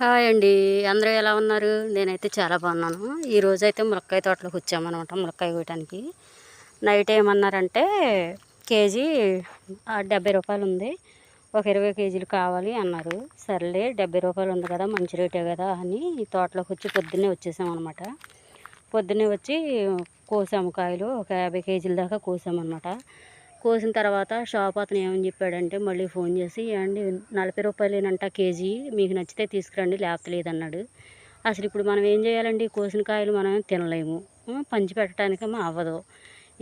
Hi అండి. అందరూ ఎలా ఉన్నారు? నేనైతే చాలా బాగున్నాను. ఈరోజైతే ములక్కాయ తోటలోకి వచ్చామన్నమాట ములక్కాయ కోయటానికి. నైట్ ఏమన్నారంటే కేజీ 70 రూపాయలు ఉంది, ఒక 20 కేజీలు కావాలి అన్నారు. సర్లే 70 రూపాయలు ఉంది కదా, మంచి రేటే కదా అని తోటలోకి వచ్చి పొద్దున్నే వచ్చేసామన్నమాట. పొద్దున్నే వచ్చి కోసాము కాయలు, ఒక 50 కేజీల దాకా కోసామన్నమాట. కోసిన తర్వాత షాప్ అతను ఏమని చెప్పాడంటే మళ్ళీ ఫోన్ చేసి, ఏమండి 40 రూపాయలేనంట కేజీ, మీకు నచ్చితే తీసుకురండి లేకపోతే లేదన్నాడు. అసలు ఇప్పుడు మనం ఏం చేయాలండి? కోసిన కాయలు మనం తినలేము, పంచి పెట్టడానికేమో అవ్వదు,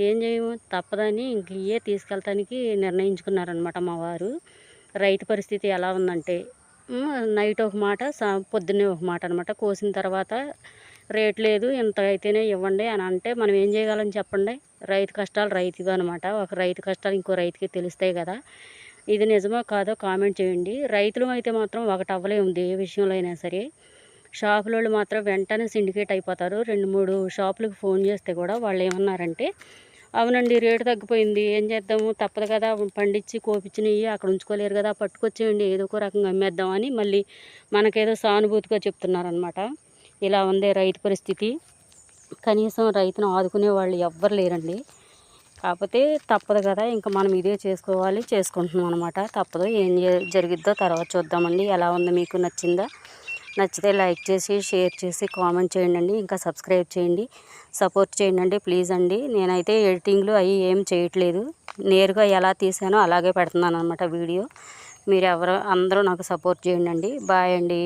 ఏం చేయము, తప్పదని ఇంక ఇవే తీసుకెళ్తానికి నిర్ణయించుకున్నారనమాట మా వారు. రైతు పరిస్థితి ఎలా ఉందంటే నైట్ ఒక మాట, పొద్దున్నే ఒక మాట అనమాట. కోసిన తర్వాత రేట్ లేదు, ఇంత అయితేనే ఇవ్వండి అని అంటే మనం ఏం చేయగలం చెప్పండి? రైతు కష్టాలు రైతుగా అనమాట. ఒక రైతు కష్టాలు ఇంకో రైతుకి తెలుస్తాయి కదా. ఇది నిజమో కాదో కామెంట్ చేయండి. రైతులు అయితే మాత్రం ఒకటి అవ్వలేము ఏ విషయంలో అయినా సరే. షాపులోళ్ళు మాత్రం వెంటనే సిండికేట్ అయిపోతారు. 2-3 షాపులకు ఫోన్ చేస్తే కూడా వాళ్ళు ఏమన్నారంటే, అవునండి రేటు తగ్గిపోయింది, ఏం చేద్దాము, తప్పదు కదా, పండించి కోపించినవి అక్కడ ఉంచుకోలేరు కదా, పట్టుకొచ్చేయండి ఏదో ఒక రకంగా అమ్మేద్దామని మళ్ళీ మనకేదో సానుభూతిగా చెప్తున్నారనమాట. ఇలా ఉంది రైతు పరిస్థితి. కనీసం రైతును ఆదుకునే వాళ్ళు ఎవ్వరు లేరండి. కాకపోతే తప్పదు కదా, ఇంకా మనం ఇదే చేసుకుంటున్నాం అనమాట. తప్పదు, ఏం జరిగిద్దో తర్వాత చూద్దామండి. ఎలా ఉంది, మీకు నచ్చిందా? నచ్చితే లైక్ చేసి, షేర్ చేసి, కామెంట్ చేయండి. ఇంకా సబ్స్క్రైబ్ చేయండి, సపోర్ట్ చేయండి ప్లీజ్ అండి. నేనైతే ఎడిటింగ్లు అవి ఏం చేయట్లేదు, నేరుగా ఎలా తీసానో అలాగే పెడుతున్నాను అనమాట వీడియో. మీరు అందరూ నాకు సపోర్ట్ చేయండి. బాయ్ అండి.